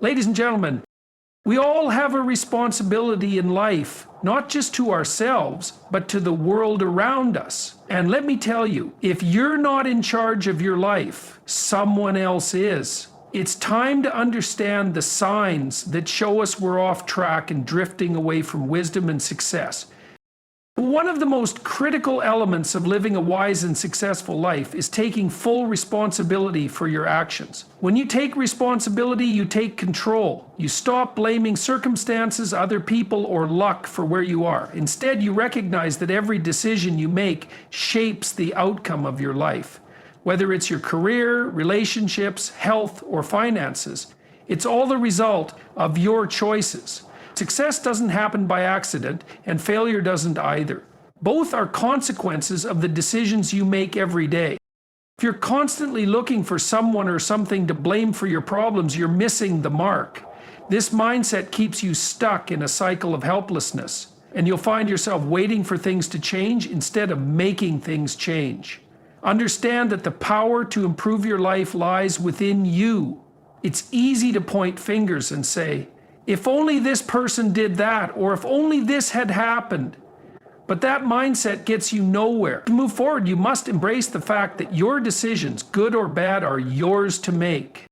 Ladies and gentlemen, we all have a responsibility in life, not just to ourselves, but to the world around us. And let me tell you, if you're not in charge of your life, someone else is. It's time to understand the signs that show us we're off track and drifting away from wisdom and success. One of the most critical elements of living a wise and successful life is taking full responsibility for your actions. When you take responsibility, you take control. You stop blaming circumstances, other people, or luck for where you are. Instead, you recognize that every decision you make shapes the outcome of your life. Whether it's your career, relationships, health, or finances, it's all the result of your choices. Success doesn't happen by accident, and failure doesn't either. Both are consequences of the decisions you make every day. If you're constantly looking for someone or something to blame for your problems, you're missing the mark. This mindset keeps you stuck in a cycle of helplessness, and you'll find yourself waiting for things to change instead of making things change. Understand that the power to improve your life lies within you. It's easy to point fingers and say, if only this person did that, or if only this had happened. But that mindset gets you nowhere. To move forward, you must embrace the fact that your decisions, good or bad, are yours to make.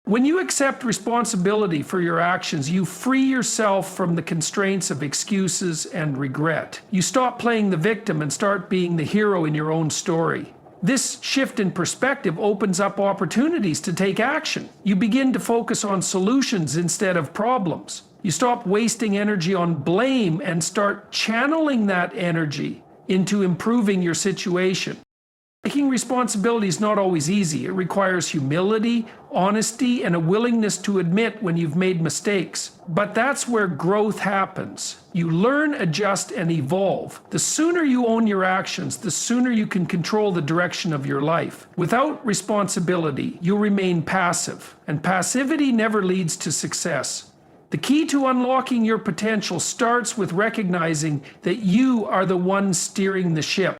When you accept responsibility for your actions, you free yourself from the constraints of excuses and regret. You stop playing the victim and start being the hero in your own story. This shift in perspective opens up opportunities to take action. You begin to focus on solutions instead of problems. You stop wasting energy on blame and start channeling that energy into improving your situation. Taking responsibility is not always easy. It requires humility, honesty, and a willingness to admit when you've made mistakes. But that's where growth happens. You learn, adjust, and evolve. The sooner you own your actions, the sooner you can control the direction of your life. Without responsibility, you'll remain passive, and passivity never leads to success. The key to unlocking your potential starts with recognizing that you are the one steering the ship.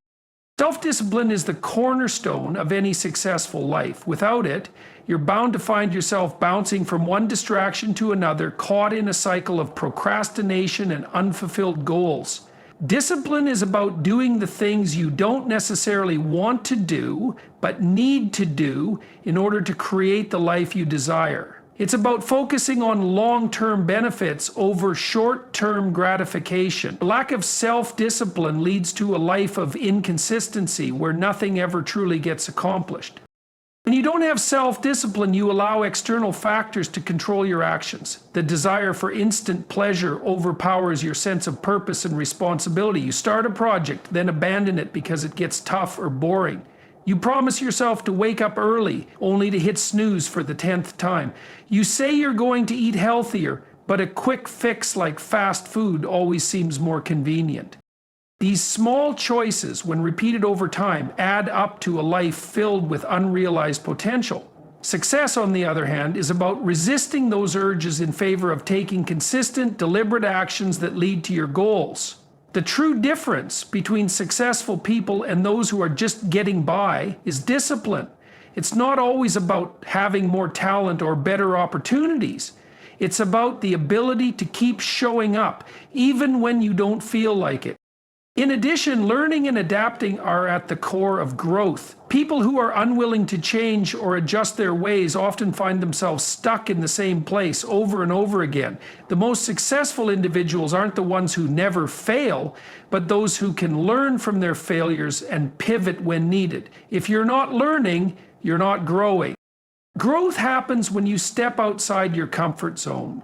Self-discipline is the cornerstone of any successful life. Without it, you're bound to find yourself bouncing from one distraction to another, caught in a cycle of procrastination and unfulfilled goals. Discipline is about doing the things you don't necessarily want to do, but need to do in order to create the life you desire. It's about focusing on long-term benefits over short-term gratification. Lack of self-discipline leads to a life of inconsistency where nothing ever truly gets accomplished. When you don't have self-discipline, you allow external factors to control your actions. The desire for instant pleasure overpowers your sense of purpose and responsibility. You start a project, then abandon it because it gets tough or boring. You promise yourself to wake up early, only to hit snooze for the 10th time. You say you're going to eat healthier, but a quick fix like fast food always seems more convenient. These small choices, when repeated over time, add up to a life filled with unrealized potential. Success, on the other hand, is about resisting those urges in favor of taking consistent, deliberate actions that lead to your goals. The true difference between successful people and those who are just getting by is discipline. It's not always about having more talent or better opportunities. It's about the ability to keep showing up, even when you don't feel like it. In addition, learning and adapting are at the core of growth. People who are unwilling to change or adjust their ways often find themselves stuck in the same place over and over again. The most successful individuals aren't the ones who never fail, but those who can learn from their failures and pivot when needed. If you're not learning, you're not growing. Growth happens when you step outside your comfort zone.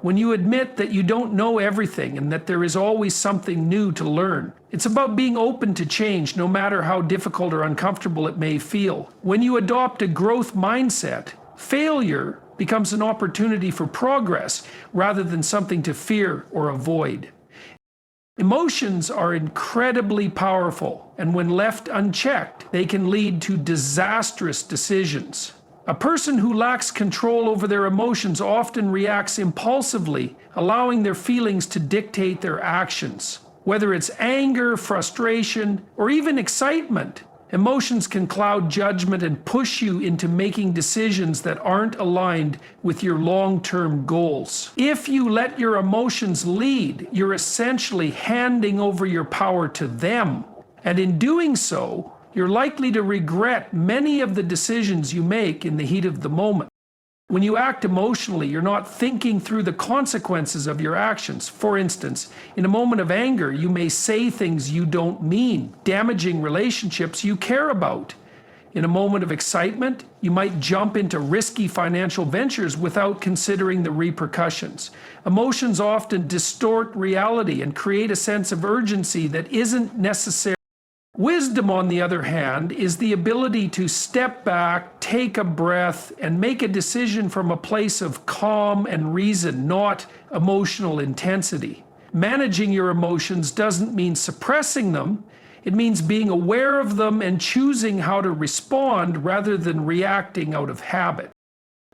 When you admit that you don't know everything and that there is always something new to learn. It's about being open to change, no matter how difficult or uncomfortable it may feel. When you adopt a growth mindset, failure becomes an opportunity for progress rather than something to fear or avoid. Emotions are incredibly powerful, and when left unchecked, they can lead to disastrous decisions. A person who lacks control over their emotions often reacts impulsively, allowing their feelings to dictate their actions. Whether it's anger, frustration, or even excitement, Emotions can cloud judgment and push you into making decisions that aren't aligned with your long-term goals. If you let your emotions lead, you're essentially handing over your power to them. And in doing so, you're likely to regret many of the decisions you make in the heat of the moment. When you act emotionally, you're not thinking through the consequences of your actions. For instance, in a moment of anger, you may say things you don't mean, damaging relationships you care about. In a moment of excitement, you might jump into risky financial ventures without considering the repercussions. Emotions often distort reality and create a sense of urgency that isn't necessary. Wisdom, on the other hand, is the ability to step back, take a breath, and make a decision from a place of calm and reason, not emotional intensity. Managing your emotions doesn't mean suppressing them. It means being aware of them and choosing how to respond rather than reacting out of habit.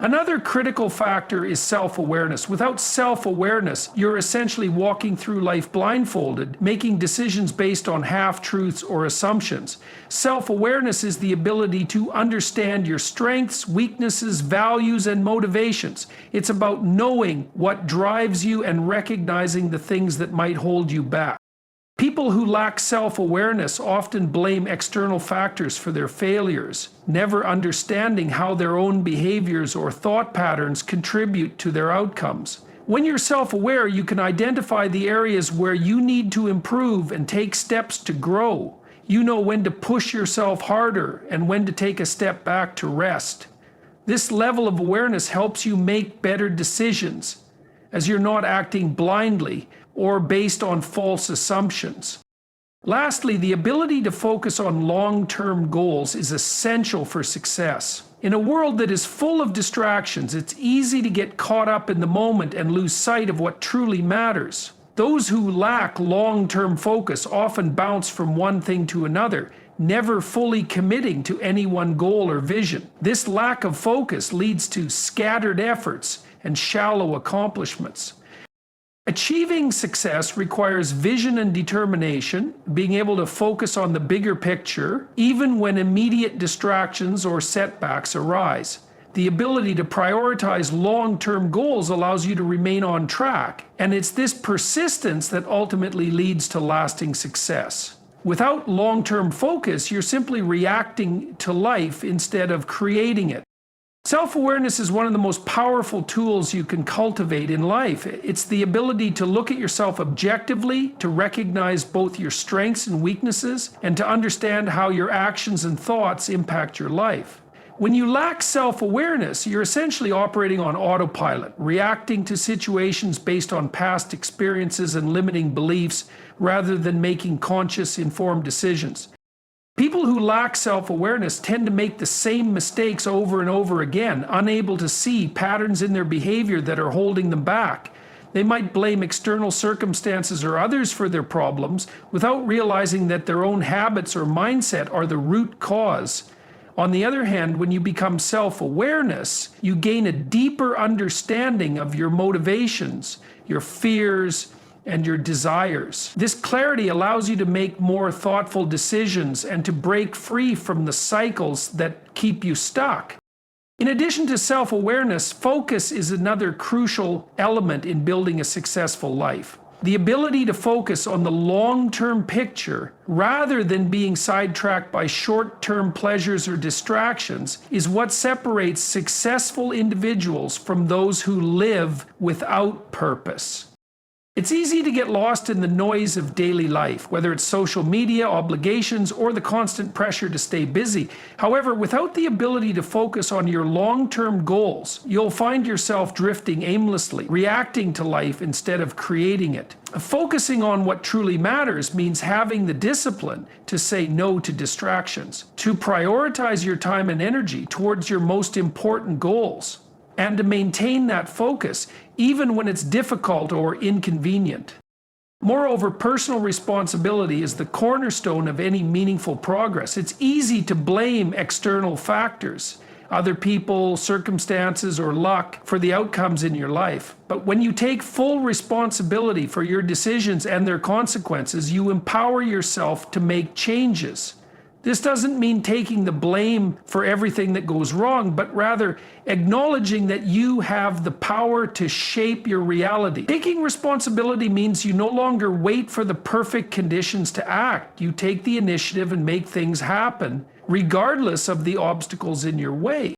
Another critical factor is self-awareness. Without self-awareness, you're essentially walking through life blindfolded, making decisions based on half-truths or assumptions. Self-awareness is the ability to understand your strengths, weaknesses, values, and motivations. It's about knowing what drives you and recognizing the things that might hold you back. People who lack self-awareness often blame external factors for their failures, never understanding how their own behaviors or thought patterns contribute to their outcomes. When you're self-aware, you can identify the areas where you need to improve and take steps to grow. You know when to push yourself harder and when to take a step back to rest. This level of awareness helps you make better decisions, as you're not acting blindly or based on false assumptions. Lastly, the ability to focus on long-term goals is essential for success. In a world that is full of distractions, it's easy to get caught up in the moment and lose sight of what truly matters. Those who lack long-term focus often bounce from one thing to another, never fully committing to any one goal or vision. This lack of focus leads to scattered efforts and shallow accomplishments. Achieving success requires vision and determination, being able to focus on the bigger picture, even when immediate distractions or setbacks arise. The ability to prioritize long-term goals allows you to remain on track, and it's this persistence that ultimately leads to lasting success. Without long-term focus, you're simply reacting to life instead of creating it. Self-awareness is one of the most powerful tools you can cultivate in life. It's the ability to look at yourself objectively, to recognize both your strengths and weaknesses, and to understand how your actions and thoughts impact your life. When you lack self-awareness, you're essentially operating on autopilot, reacting to situations based on past experiences and limiting beliefs, rather than making conscious, informed decisions. People who lack self-awareness tend to make the same mistakes over and over again, unable to see patterns in their behavior that are holding them back. They might blame external circumstances or others for their problems without realizing that their own habits or mindset are the root cause. On the other hand, when you become self-awareness, you gain a deeper understanding of your motivations, your fears, and your desires. This clarity allows you to make more thoughtful decisions and to break free from the cycles that keep you stuck. In addition to self-awareness, focus is another crucial element in building a successful life. The ability to focus on the long-term picture rather than being sidetracked by short-term pleasures or distractions is what separates successful individuals from those who live without purpose. It's easy to get lost in the noise of daily life, whether it's social media, obligations, or the constant pressure to stay busy. However, without the ability to focus on your long-term goals, you'll find yourself drifting aimlessly, reacting to life instead of creating it. Focusing on what truly matters means having the discipline to say no to distractions, to prioritize your time and energy towards your most important goals, and to maintain that focus even when it's difficult or inconvenient. Moreover, personal responsibility is the cornerstone of any meaningful progress. It's easy to blame external factors, other people, circumstances, or luck for the outcomes in your life. But when you take full responsibility for your decisions and their consequences, you empower yourself to make changes. This doesn't mean taking the blame for everything that goes wrong, but rather acknowledging that you have the power to shape your reality. Taking responsibility means you no longer wait for the perfect conditions to act. You take the initiative and make things happen, regardless of the obstacles in your way.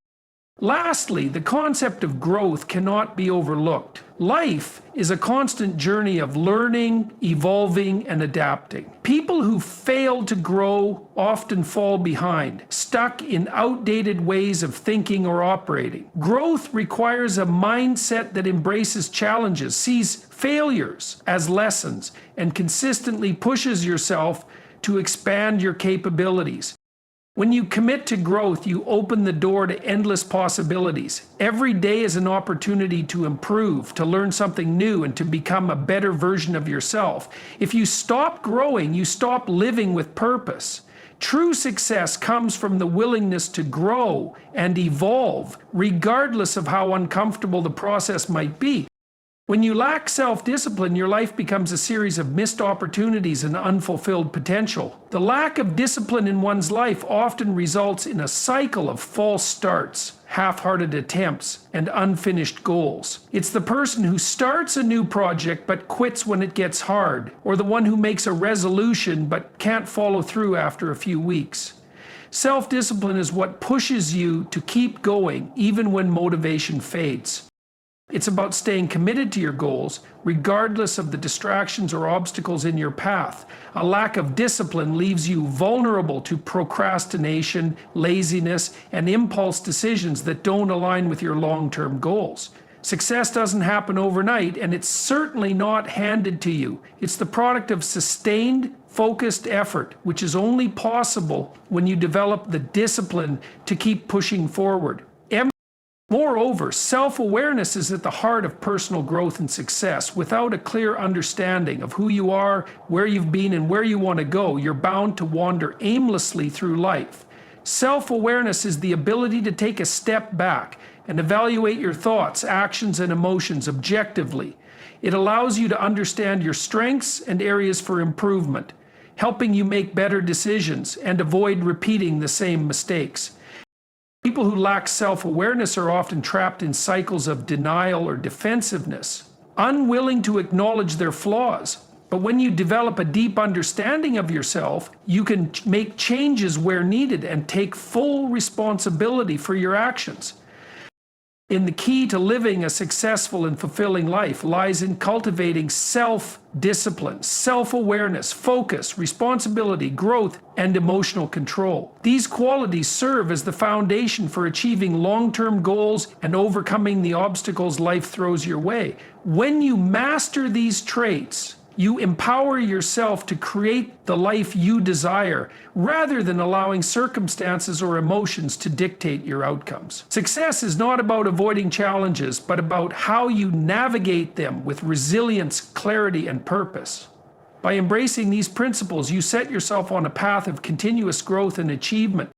Lastly, the concept of growth cannot be overlooked. Life is a constant journey of learning, evolving, and adapting. People who fail to grow often fall behind, stuck in outdated ways of thinking or operating. Growth requires a mindset that embraces challenges, sees failures as lessons, and consistently pushes yourself to expand your capabilities. When you commit to growth, you open the door to endless possibilities. Every day is an opportunity to improve, to learn something new, and to become a better version of yourself. If you stop growing, you stop living with purpose. True success comes from the willingness to grow and evolve, regardless of how uncomfortable the process might be. When you lack self-discipline, your life becomes a series of missed opportunities and unfulfilled potential. The lack of discipline in one's life often results in a cycle of false starts, half-hearted attempts, and unfinished goals. It's the person who starts a new project but quits when it gets hard, or the one who makes a resolution but can't follow through after a few weeks. Self-discipline is what pushes you to keep going even when motivation fades. It's about staying committed to your goals, regardless of the distractions or obstacles in your path. A lack of discipline leaves you vulnerable to procrastination, laziness, and impulse decisions that don't align with your long-term goals. Success doesn't happen overnight, and it's certainly not handed to you. It's the product of sustained, focused effort, which is only possible when you develop the discipline to keep pushing forward. Moreover, self-awareness is at the heart of personal growth and success. Without a clear understanding of who you are, where you've been, and where you want to go, you're bound to wander aimlessly through life. Self-awareness is the ability to take a step back and evaluate your thoughts, actions, and emotions objectively. It allows you to understand your strengths and areas for improvement, helping you make better decisions and avoid repeating the same mistakes. People who lack self-awareness are often trapped in cycles of denial or defensiveness, unwilling to acknowledge their flaws. But when you develop a deep understanding of yourself, you can make changes where needed and take full responsibility for your actions. The key to living a successful and fulfilling life lies in cultivating self-discipline, self-awareness, focus, responsibility, growth, and emotional control. These qualities serve as the foundation for achieving long-term goals and overcoming the obstacles life throws your way. When you master these traits, you empower yourself to create the life you desire, rather than allowing circumstances or emotions to dictate your outcomes. Success is not about avoiding challenges, but about how you navigate them with resilience, clarity, and purpose. By embracing these principles, you set yourself on a path of continuous growth and achievement.